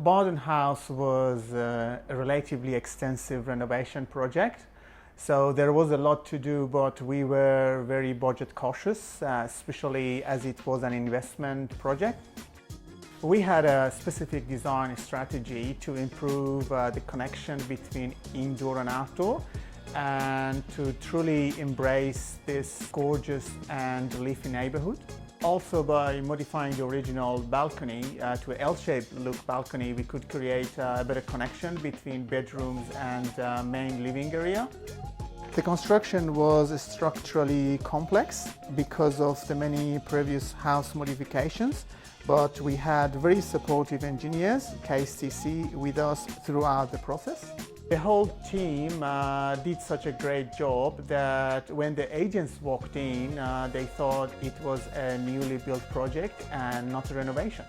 Bardon House was a relatively extensive renovation project. So there was a lot to do, but we were very budget cautious, especially as it was an investment project. We had a specific design strategy to improve the connection between indoor and outdoor, and to truly embrace this gorgeous and leafy neighborhood. Also, by modifying the original balcony to an L-shaped look balcony, we could create a better connection between bedrooms and main living area. The construction was structurally complex because of the many previous house modifications, but we had very supportive engineers, KSTC, with us throughout the process. The whole team did such a great job that when the agents walked in, they thought it was a newly built project and not a renovation.